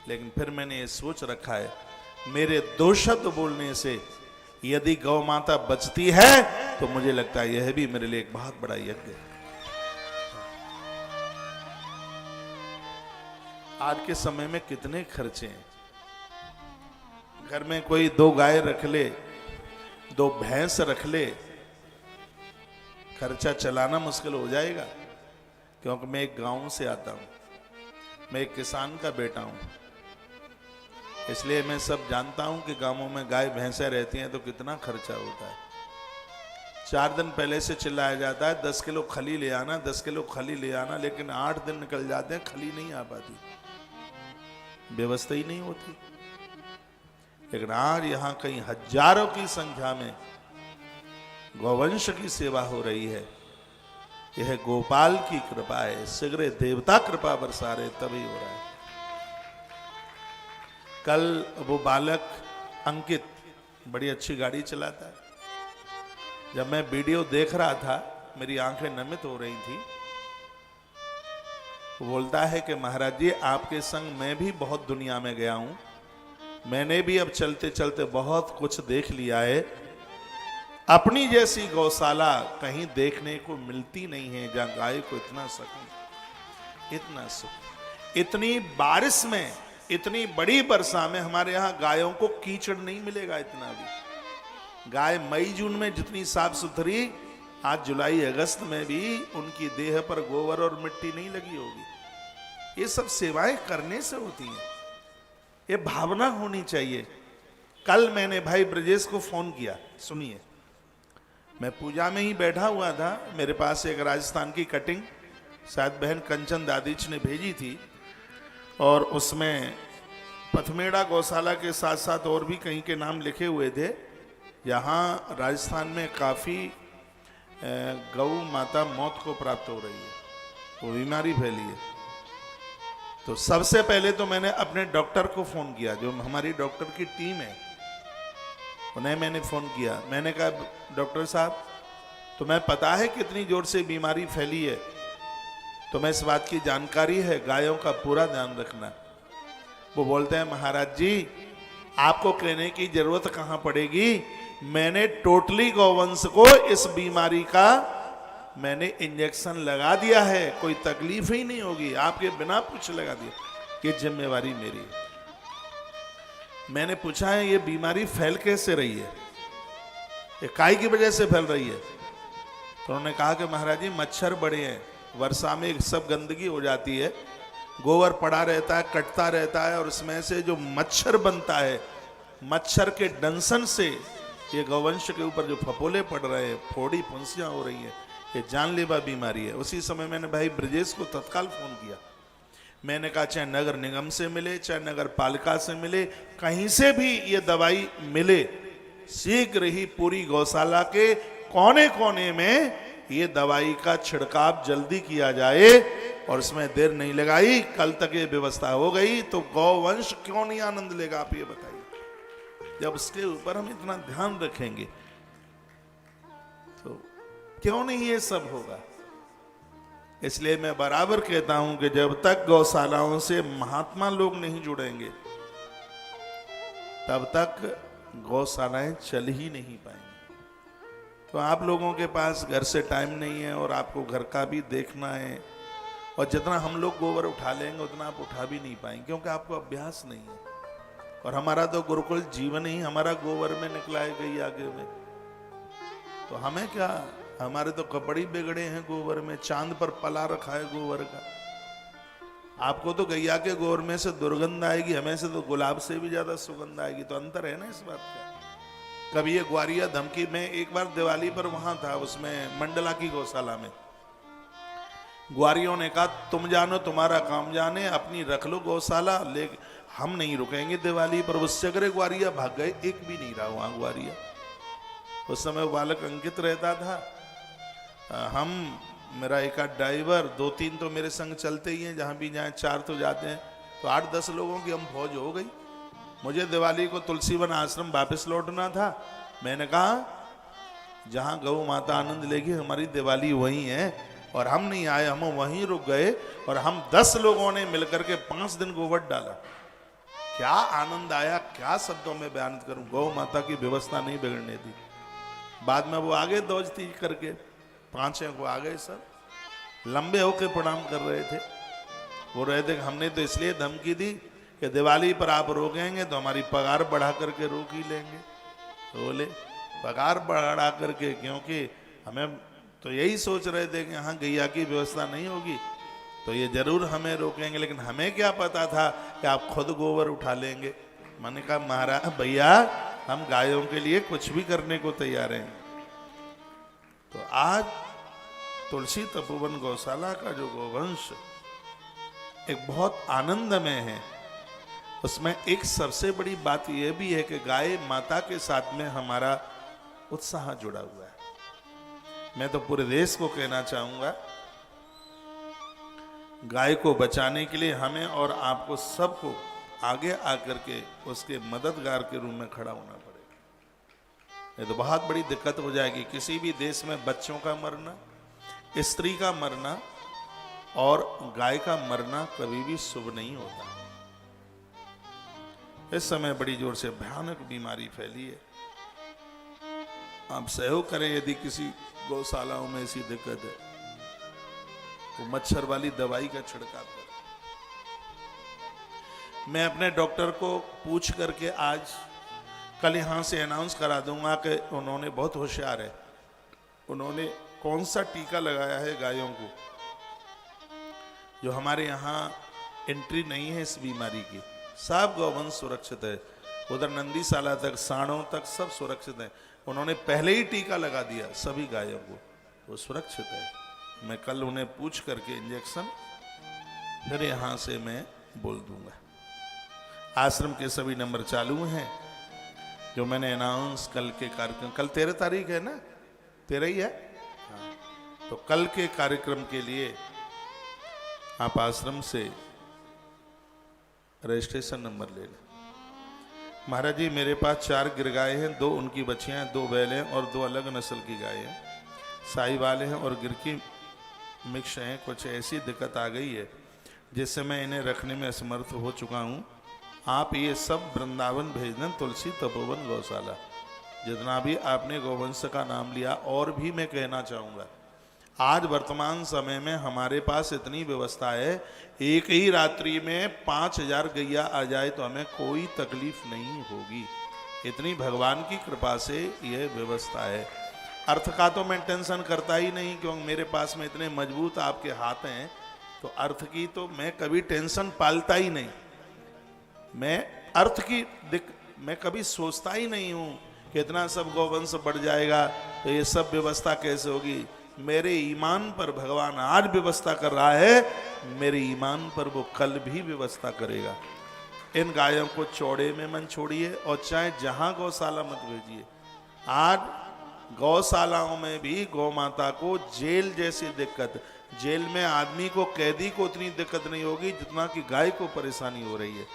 लेकिन फिर मैंने ये सोच रखा है, मेरे 2 शब्द बोलने से यदि गौ माता बचती है तो मुझे लगता है यह भी मेरे लिए एक बहुत बड़ा यज्ञ है। आज के समय में कितने खर्चे हैं। घर में कोई 2 गाय रख ले, 2 भैंस रख ले, खर्चा चलाना मुश्किल हो जाएगा। क्योंकि मैं एक गांव से आता हूं, मैं एक किसान का बेटा हूं, इसलिए मैं सब जानता हूं कि गांवों में गाय भैंसें रहती हैं तो कितना खर्चा होता है। 4 दिन पहले से चिल्लाया जाता है 10 किलो खली ले आना, 10 किलो खली ले आना, लेकिन 8 दिन निकल जाते हैं, खली नहीं आ पाती, व्यवस्था ही नहीं होती। लेकिन आज यहाँ कई हजारों की संख्या में गौवंश की सेवा हो रही है। यह गोपाल की कृपा है। शीघ्र देवता कृपा बरसा रहे, तभी हो रहा है। कल वो बालक अंकित बड़ी अच्छी गाड़ी चलाता है। जब मैं वीडियो देख रहा था मेरी आंखें नमित हो रही थी। वो बोलता है कि महाराज जी आपके संग मैं भी बहुत दुनिया में गया हूं, मैंने भी अब चलते चलते बहुत कुछ देख लिया है। अपनी जैसी गौशाला कहीं देखने को मिलती नहीं है जहां गाय को इतना सुकून, इतना सुख। इतनी बारिश में, इतनी बड़ी वर्षा में हमारे यहाँ गायों को कीचड़ नहीं मिलेगा इतना भी। गाय मई जून में जितनी साफ सुथरी, आज जुलाई अगस्त में भी उनकी देह पर गोबर और मिट्टी नहीं लगी होगी। ये सब सेवाएं करने से होती हैं, ये भावना होनी चाहिए। कल मैंने भाई ब्रजेश को फोन किया, सुनिए, मैं पूजा में ही बैठा हुआ था, मेरे पास एक राजस्थान की कटिंग शायद बहन कंचन दादीच ने भेजी थी, और उसमें पथमेड़ा गौशाला के साथ साथ और भी कहीं के नाम लिखे हुए थे। यहाँ राजस्थान में काफ़ी गौ माता मौत को प्राप्त हो रही है, वो बीमारी फैली है। तो सबसे पहले तो मैंने अपने डॉक्टर को फ़ोन किया, जो हमारी डॉक्टर की टीम है, उन्हें मैंने फ़ोन किया। मैंने कहा डॉक्टर साहब तुम्हें पता है कितनी जोर से बीमारी फैली है, तुम्हें इस बात की जानकारी है, गायों का पूरा ध्यान रखना। वो बोलते हैं महाराज जी आपको कहने की जरूरत कहाँ पड़ेगी, मैंने टोटली गौवंश को इस बीमारी का मैंने इंजेक्शन लगा दिया है, कोई तकलीफ ही नहीं होगी, आपके बिना पूछ लगा दिया, ये जिम्मेवारी मेरी है। मैंने पूछा है ये बीमारी फैल कैसे रही है, ये काय की वजह से फैल रही है? तो उन्होंने कहा कि महाराज जी मच्छर बड़े हैं, वर्षा में सब गंदगी हो जाती है, गोबर पड़ा रहता है, कटता रहता है, और उसमें से जो मच्छर बनता है, मच्छर के डंसन से ये गौवंश के ऊपर जो फपोले पड़ रहे हैं, फोड़ी फुंसियां हो रही है, ये जानलेवा बीमारी है। उसी समय मैंने भाई ब्रजेश को तत्काल फोन किया। मैंने कहा चाहे नगर निगम से मिले, चाहे नगर पालिका से मिले, कहीं से भी ये दवाई मिले, शीघ्र ही पूरी गौशाला के कोने कोने में ये दवाई का छिड़काव जल्दी किया जाए, और इसमें देर नहीं लगाई। कल तक ये व्यवस्था हो गई तो गौवंश क्यों नहीं आनंद लेगा, आप ये बताइए। जब उसके ऊपर हम इतना ध्यान रखेंगे तो क्यों नहीं ये सब होगा। इसलिए मैं बराबर कहता हूं कि जब तक गौशालाओं से महात्मा लोग नहीं जुड़ेंगे तब तक गौशालाएं चल ही नहीं पाएंगी। तो आप लोगों के पास घर से टाइम नहीं है, और आपको घर का भी देखना है, और जितना हम लोग गोबर उठा लेंगे उतना आप उठा भी नहीं पाएंगे, क्योंकि आपको अभ्यास नहीं है। और हमारा तो गुरुकुल जीवन ही हमारा गोबर में निकला है, गई आगे में, तो हमें क्या, हमारे तो कपड़े बिगड़े हैं गोबर में, चांद पर पला रखा है गोबर का। आपको तो गैया के गोबर में से दुर्गंध आएगी, हमें से तो गुलाब से भी ज्यादा सुगंध आएगी। तो अंतर है ना इस बात का। कभी ये ग्वारिया धमकी में एक बार दिवाली पर वहां था, उसमें मंडला की गौशाला में ग्वारियों ने कहा तुम जानो तुम्हारा काम जाने, अपनी रख लो गौशाला, ले हम नहीं रुकेंगे दिवाली पर। उससे अगर ग्वारिया भाग गए, एक भी नहीं रहा वहां ग्वारिया। उस समय बालक अंकित रहता था, हम मेरा एक आध ड्राइवर, 2-3 तो मेरे संग चलते ही हैं, जहां भी जाए 4 तो जाते हैं, तो 8-10 लोगों की हम फौज हो गई। मुझे दिवाली को तुलसीवन आश्रम वापस लौटना था। मैंने कहा जहां गौ माता आनंद लेगी हमारी दिवाली वहीं है, और हम नहीं आए, हम वहीं रुक गए, और हम 10 लोगों ने मिलकर के 5 दिन गोबर डाला। क्या आनंद आया, क्या शब्दों में बयान करूं। गौ माता की व्यवस्था नहीं बिगड़ने दी। बाद में वो आगे दौजती करके 5 को आ गए, सब लंबे होके प्रणाम कर रहे थे। वो रहे थे हमने तो इसलिए धमकी दी कि दिवाली पर आप रोकेंगे तो हमारी पगार बढ़ा करके रोक ही लेंगे। तो बोले पगार बढ़ा करके, क्योंकि हमें तो यही सोच रहे थे कि यहाँ गैया की व्यवस्था नहीं होगी तो ये जरूर हमें रोकेंगे, लेकिन हमें क्या पता था कि आप खुद गोबर उठा लेंगे। मैंने कहा महाराज भैया हम गायों के लिए कुछ भी करने को तैयार हैं। तो आज तुलसी तपोवन गौशाला का जो गोवंश एक बहुत आनंदमय है, उसमें एक सबसे बड़ी बात यह भी है कि गाय माता के साथ में हमारा उत्साह जुड़ा हुआ है। मैं तो पूरे देश को कहना चाहूंगा, गाय को बचाने के लिए हमें और आपको सबको आगे आकर के उसके मददगार के रूप में खड़ा होना पड़ेगा। ये तो बहुत बड़ी दिक्कत हो जाएगी। किसी भी देश में बच्चों का मरना, स्त्री का मरना और गाय का मरना कभी भी शुभ नहीं होता। इस समय बड़ी जोर से भयानक बीमारी फैली है। आप सहयोग करें, यदि किसी गौशालाओं में ऐसी दिक्कत है तो मच्छर वाली दवाई का छिड़काव करें। मैं अपने डॉक्टर को पूछ करके आज कल यहां से अनाउंस करा दूंगा कि उन्होंने बहुत होशियार है, उन्होंने कौन सा टीका लगाया है गायों को, जो हमारे यहाँ एंट्री नहीं है इस बीमारी की। सब गौवंश सुरक्षित है, उधर नंदीसाला तक, साणों तक सब सुरक्षित है। उन्होंने पहले ही टीका लगा दिया सभी गायों को, वो सुरक्षित है। मैं कल उन्हें पूछ करके इंजेक्शन फिर यहां से मैं बोल दूंगा। आश्रम के सभी नंबर चालू हैं जो मैंने अनाउंस कल के कार्यक्रम, कल 13 तारीख है ना, 13 ही है हाँ। तो कल के कार्यक्रम के लिए आप आश्रम से रजिस्ट्रेशन नंबर ले लें। महाराज जी मेरे पास 4 गिर गाय हैं, 2 उनकी बच्चियां हैं, 2 बैल हैं और 2 अलग नस्ल की गाय हैं, साहिवाल हैं और गिर की मिक्स हैं। कुछ ऐसी दिक्कत आ गई है जिससे मैं इन्हें रखने में असमर्थ हो चुका हूँ। आप ये सब वृंदावन भेज दें, तुलसी तपोवन गौशाला। जितना भी आपने गौवंश का नाम लिया, और भी मैं कहना चाहूँगा, आज वर्तमान समय में हमारे पास इतनी व्यवस्था है, एक ही रात्रि में 5000 गैया आ जाए तो हमें कोई तकलीफ नहीं होगी। इतनी भगवान की कृपा से यह व्यवस्था है। अर्थ का तो मैं टेंशन करता ही नहीं, क्योंकि मेरे पास में इतने मजबूत आपके हाथ हैं, तो अर्थ की तो मैं कभी टेंशन पालता ही नहीं। मैं अर्थ की मैं कभी सोचता ही नहीं हूँ कि इतना सब गौवंश बढ़ जाएगा तो ये सब व्यवस्था कैसे होगी। मेरे ईमान पर भगवान आज व्यवस्था कर रहा है, मेरे ईमान पर वो कल भी व्यवस्था करेगा। इन गायों को चौड़े में मन छोड़िए और चाहे जहां गौशाला मत भेजिए। आज गौशालाओं में भी गौ माता को जेल जैसी दिक्कत, जेल में आदमी को, कैदी को उतनी दिक्कत नहीं होगी जितना कि गाय को परेशानी हो रही है।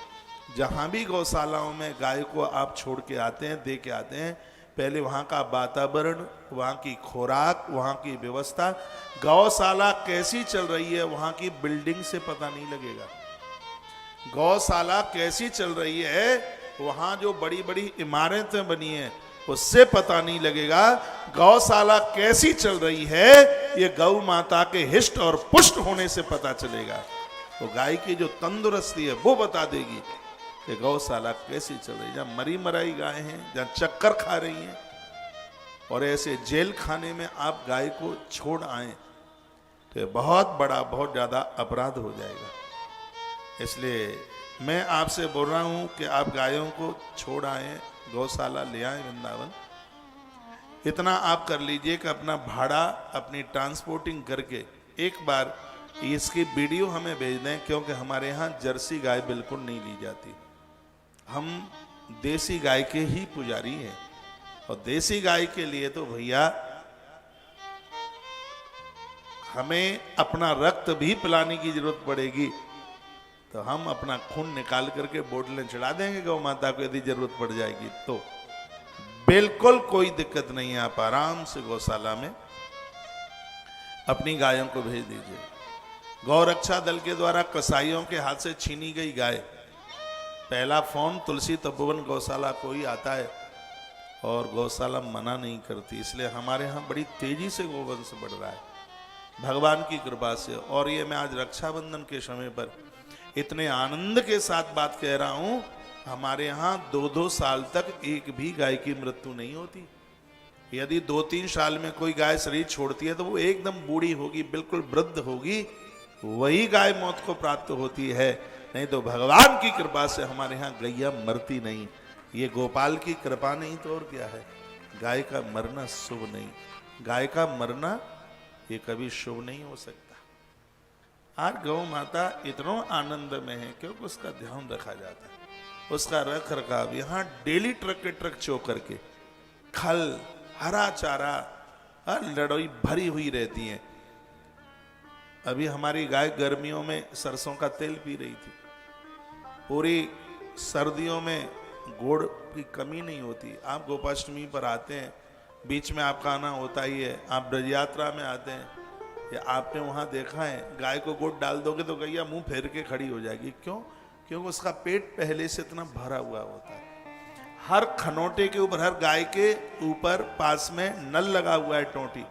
जहां भी गौशालाओं में गाय को आप छोड़ के आते हैं, दे के आते हैं, पहले वहाँ का वातावरण, वहाँ की खुराक, वहाँ की व्यवस्था, गौशाला कैसी चल रही है वहाँ की बिल्डिंग से पता नहीं लगेगा। गौशाला कैसी चल रही है वहाँ जो बड़ी बड़ी इमारतें बनी हैं उससे पता नहीं लगेगा। गौशाला कैसी चल रही है ये गौ माता के हिष्ट और पुष्ट होने से पता चलेगा। तो गाय की जो तंदुरुस्ती है वो बता देगी कि गौशाला कैसी चल रही है। जहाँ मरी मराई गाय हैं, जहाँ चक्कर खा रही हैं, और ऐसे जेल खाने में आप गाय को छोड़ आए तो ये बहुत बड़ा, बहुत ज्यादा अपराध हो जाएगा। इसलिए मैं आपसे बोल रहा हूं कि आप गायों को छोड़ आए, गौशाला ले आए वृंदावन। इतना आप कर लीजिए कि अपना भाड़ा, अपनी ट्रांसपोर्टिंग करके एक बार इसकी वीडियो हमें भेज दें, क्योंकि हमारे यहाँ जर्सी गाय बिल्कुल नहीं ली जाती। हम देसी गाय के ही पुजारी हैं, और देसी गाय के लिए तो भैया हमें अपना रक्त भी पिलाने की जरूरत पड़ेगी। तो हम अपना खून निकाल करके बोतलें चढ़ा देंगे गौ माता को, यदि जरूरत पड़ जाएगी तो। बिल्कुल कोई दिक्कत नहीं है, आप आराम से गौशाला में अपनी गायों को भेज दीजिए। गौरक्षा दल के द्वारा कसाईयों के हाथ से छीनी गई गाय, पहला फोन तुलसी तपोवन गौशाला को ही आता है, और गौशाला मना नहीं करती। इसलिए हमारे यहाँ बड़ी तेजी से गोवंश बढ़ रहा है भगवान की कृपा से। और ये मैं आज रक्षाबंधन के समय पर इतने आनंद के साथ बात कह रहा हूं, हमारे यहाँ 2-2 साल तक एक भी गाय की मृत्यु नहीं होती। यदि 2-3 साल में कोई गाय शरीर छोड़ती है तो वो एकदम बूढ़ी होगी, बिल्कुल वृद्ध होगी, वही गाय मौत को प्राप्त होती है। नहीं तो भगवान की कृपा से हमारे यहाँ गैया मरती नहीं। ये गोपाल की कृपा नहीं तो और क्या है। गाय का मरना शुभ नहीं, गाय का मरना ये कभी शुभ नहीं हो सकता। आज गौ माता इतना आनंद में है क्योंकि उसका ध्यान रखा जाता है, उसका रख रखाव। यहाँ डेली ट्रक के ट्रक चो करके खल, हरा चारा, लड़ोई भरी हुई रहती है। अभी हमारी गाय गर्मियों में सरसों का तेल पी रही थी, पूरी सर्दियों में गुड़ की कमी नहीं होती। आप गोपाष्टमी पर आते हैं, बीच में आपका आना होता ही है, आप ब्रज यात्रा में आते हैं, या आपने वहाँ देखा है गाय को गुड़ डाल दोगे तो गैया मुंह फेर के खड़ी हो जाएगी। क्यों? क्योंकि उसका पेट पहले से इतना भरा हुआ होता है। हर खनोटे के ऊपर, हर गाय के ऊपर पास में नल लगा हुआ है, टोटी।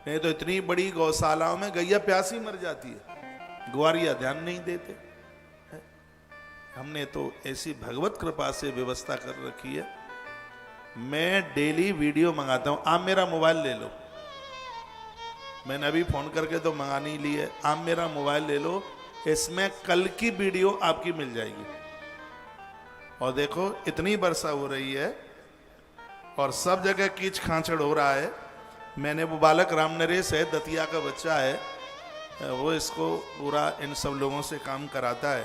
नहीं तो इतनी बड़ी गौशालाओं में गैया प्यासी मर जाती है, ग्वारिया ध्यान नहीं देते। हमने तो ऐसी भगवत कृपा से व्यवस्था कर रखी है। मैं डेली वीडियो मंगाता हूं, आप मेरा मोबाइल ले लो। मैंने अभी फोन करके तो मंगा नहीं ली है, आप मेरा मोबाइल ले लो, इसमें कल की वीडियो आपकी मिल जाएगी। और देखो इतनी वर्षा हो रही है और सब जगह कीच खांचड़ हो रहा है। मैंने वो बालक राम नरेश है, दतिया का बच्चा है, वो इसको पूरा इन सब लोगों से काम कराता है।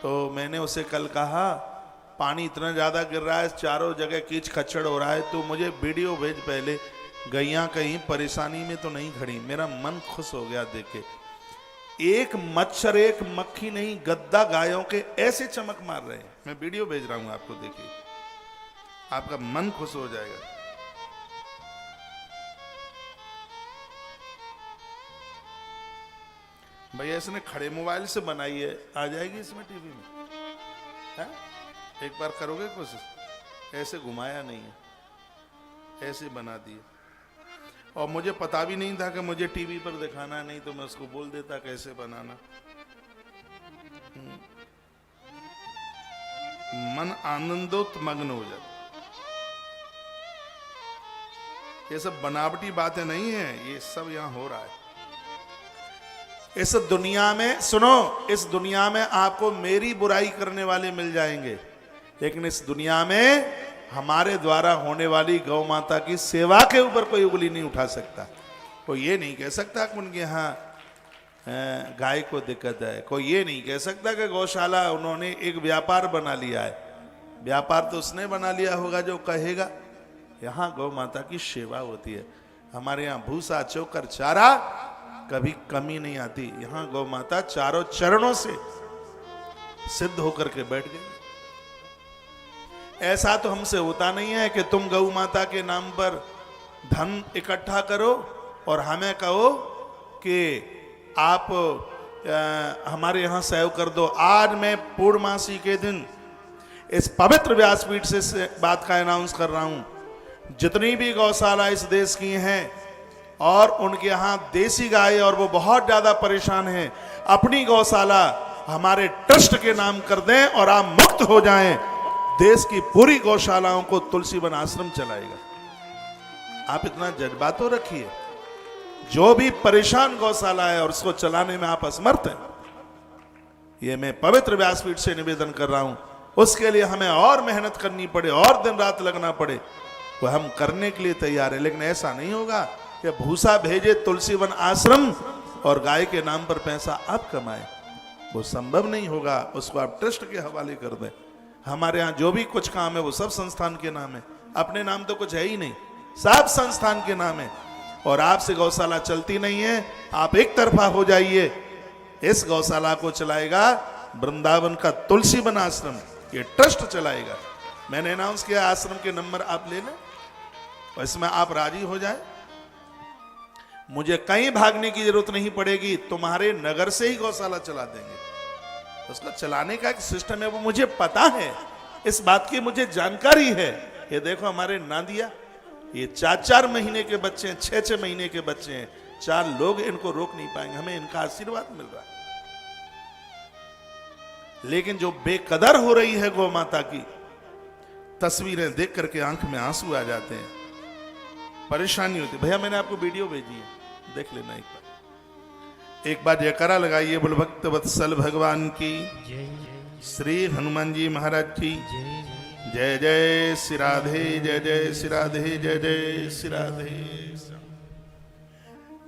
तो मैंने उसे कल कहा पानी इतना ज़्यादा गिर रहा है, चारों जगह कीच खच्चड़ हो रहा है, तो मुझे वीडियो भेज पहले, गैया कहीं परेशानी में तो नहीं खड़ी। मेरा मन खुश हो गया देख के। एक मच्छर एक मक्खी नहीं, गद्दा गायों के ऐसे चमक मार रहे हैं। मैं वीडियो भेज रहा हूं आपको, देखिए, आपका मन खुश हो जाएगा। भैया इसने खड़े मोबाइल से बनाई है, आ जाएगी इसमें टीवी में है? एक बार करोगे कोशिश? ऐसे घुमाया नहीं है, ऐसे बना दिए। और मुझे पता भी नहीं था कि मुझे टीवी पर दिखाना, नहीं तो मैं उसको बोल देता कैसे बनाना। मन आनंदोत मग्न हो जाता। ये सब बनावटी बातें नहीं है, ये सब यहां हो रहा है। इस दुनिया में सुनो, इस दुनिया में आपको मेरी बुराई करने वाले मिल जाएंगे, लेकिन इस दुनिया में हमारे द्वारा होने वाली गौ माता की सेवा के ऊपर कोई उंगली नहीं उठा सकता। कोई ये नहीं कह सकता कि उनके यहाँ गाय को दिक्कत है। कोई ये नहीं कह सकता कि गौशाला उन्होंने एक व्यापार बना लिया है। व्यापार तो उसने बना लिया होगा जो कहेगा। यहाँ गौ माता की सेवा होती है। हमारे यहाँ भूसा चोकर चारा कभी कमी नहीं आती। यहाँ गौ माता चारों चरणों से सिद्ध होकर के बैठ गई। ऐसा तो हमसे होता नहीं है कि तुम गौ माता के नाम पर धन इकट्ठा करो और हमें कहो कि आप हमारे यहाँ सेव कर दो। आज मैं पूर्णमासी के दिन इस पवित्र व्यासपीठ से बात का अनाउंस कर रहा हूं, जितनी भी गौशाला इस देश की हैं और उनके यहाँ देसी गाय और वो बहुत ज्यादा परेशान हैं, अपनी गौशाला हमारे ट्रस्ट के नाम कर दें और आप मुक्त हो जाएं। देश की पूरी गौशालाओं को तुलसी वन आश्रम चलाएगा। आप इतना जज्बा तो रखिए। जो भी परेशान गौशाला है और उसको चलाने में आप असमर्थ हैं, ये मैं पवित्र व्यासपीठ से निवेदन कर रहा हूं। उसके लिए हमें और मेहनत करनी पड़े और दिन रात लगना पड़े, वो हम करने के लिए तैयार है। लेकिन ऐसा नहीं होगा कि भूसा भेजे तुलसी वन आश्रम और गाय के नाम पर पैसा आप कमाएं। वो संभव नहीं होगा। उसको आप ट्रस्ट के हवाले कर दें। हमारे यहाँ जो भी कुछ काम है वो सब संस्थान के नाम है। अपने नाम तो कुछ है ही नहीं, सब संस्थान के नाम है। और आपसे गौशाला चलती नहीं है। आप एक तरफा हो जाइए। इस गौशाला को चलाएगा वृंदावन का तुलसी वन आश्रम, ये ट्रस्ट चलाएगा। मैंने अनाउंस किया, आश्रम के नंबर आप ले लें और इसमें आप राजी हो जाए। मुझे कहीं भागने की जरूरत नहीं पड़ेगी। तुम्हारे नगर से ही गौशाला चला देंगे। उसका चलाने का एक सिस्टम है, वो मुझे पता है। इस बात की मुझे जानकारी है। ये देखो हमारे नादिया, ये 4-4 महीने के बच्चे हैं, 6-6 महीने के बच्चे हैं। 4 लोग इनको रोक नहीं पाएंगे। हमें इनका आशीर्वाद मिल रहा है। लेकिन जो बेकदर हो रही है गौ माता की, तस्वीरें देख करके आंख में आंसू आ जाते हैं, परेशानी होती। भैया मैंने आपको वीडियो भेजी है, देख लेना एक बार। एक बार जयकारा लगाइए। बोल भक्त वत्सल भगवान की, श्री हनुमान जी महाराज की जय। जय श्री राधे, जय जय श्री राधे, जय जय श्री राधे।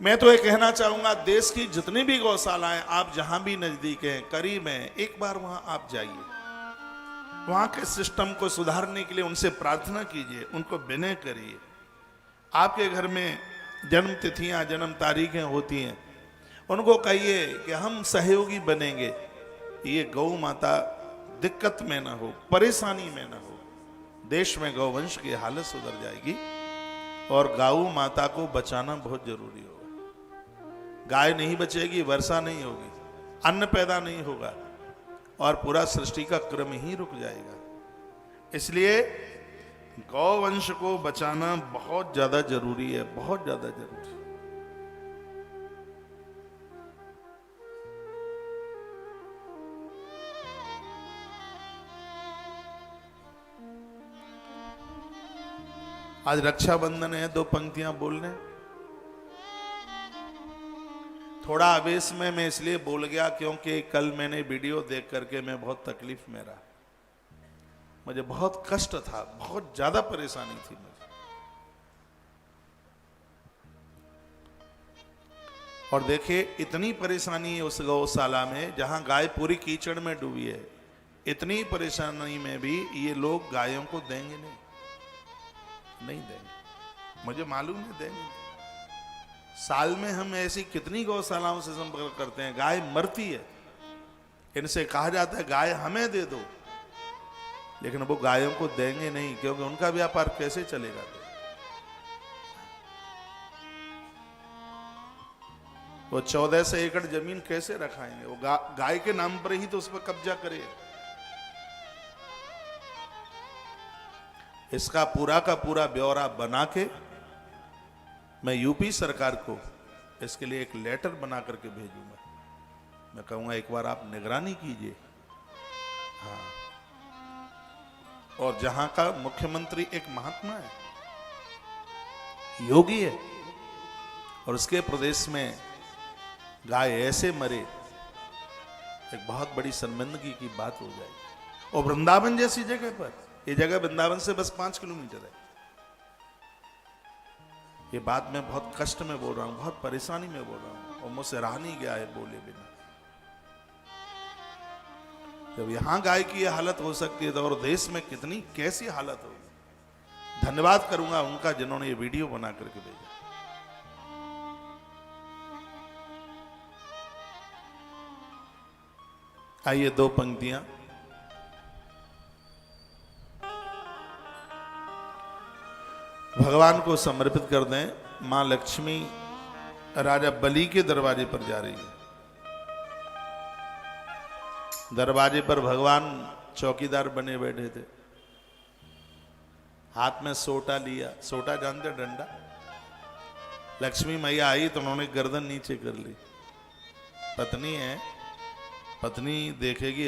मैं तो ये कहना चाहूंगा, देश की जितनी भी गौशालाएं, आप जहां भी नजदीक हैं, करीब हैं, एक बार वहां आप जाइए। वहां के सिस्टम को सुधारने के लिए उनसे प्रार्थना कीजिए, उनको विनय करिए। आपके घर में जन्म तिथियां, जन्म तारीखें होती हैं, उनको कहिए कि हम सहयोगी बनेंगे। ये गौ माता दिक्कत में ना हो, परेशानी में ना हो। देश में गौवंश की हालत सुधर जाएगी और गौ माता को बचाना बहुत जरूरी होगा। गाय नहीं बचेगी, वर्षा नहीं होगी, अन्न पैदा नहीं होगा और पूरा सृष्टि का क्रम ही रुक जाएगा। इसलिए गौवंश को बचाना बहुत ज्यादा जरूरी है, बहुत ज्यादा जरूरी है। आज रक्षाबंधन है, 2 पंक्तियां बोलने। थोड़ा आवेश में मैं इसलिए बोल गया क्योंकि कल मैंने वीडियो देख करके मैं बहुत तकलीफ में रहा। मुझे बहुत कष्ट था, बहुत ज्यादा परेशानी थी मुझे। और देखिए इतनी परेशानी है उस गौशाला में जहां गाय पूरी कीचड़ में डूबी है। इतनी परेशानी में भी ये लोग गायों को देंगे नहीं देंगे। मुझे मालूम है देंगे। साल में हम ऐसी कितनी गौशालाओं से संपर्क करते हैं, गाय मरती है, इनसे कहा जाता है गाय हमें दे दो, लेकिन वो गायों को देंगे नहीं क्योंकि उनका व्यापार कैसे चलेगा। वो 1400 एकड़ जमीन कैसे रखाएंगे? वो गाय के नाम पर ही तो उस पर कब्जा करे। इसका पूरा का पूरा ब्यौरा बना के मैं यूपी सरकार को इसके लिए एक लेटर बना करके भेजूंगा। मैं कहूंगा एक बार आप निगरानी कीजिए। हाँ, और जहां का मुख्यमंत्री एक महात्मा है, योगी है, और उसके प्रदेश में गाय ऐसे मरे, एक बहुत बड़ी शर्मिंदगी की बात हो जाएगी। और वृंदावन जैसी जगह पर, ये जगह वृंदावन से बस 5 किलोमीटर है। ये बात मैं बहुत कष्ट में बोल रहा हूं, बहुत परेशानी में बोल रहा हूं, और मुझसे रहा नहीं गया है बोले बिना। जब यहां गाय की ये हालत हो सकती है तो और देश में कितनी कैसी हालत होगी। धन्यवाद करूंगा उनका जिन्होंने ये वीडियो बना करके भेजा। आइए 2 पंक्तियां भगवान को समर्पित कर दें। मां लक्ष्मी राजा बलि के दरवाजे पर जा रही है। दरवाजे पर भगवान चौकीदार बने बैठे थे, हाथ में सोटा लिया। सोटा जानते, डंडा। लक्ष्मी मैया आई तो उन्होंने गर्दन नीचे कर ली। पत्नी है, पत्नी देखेगी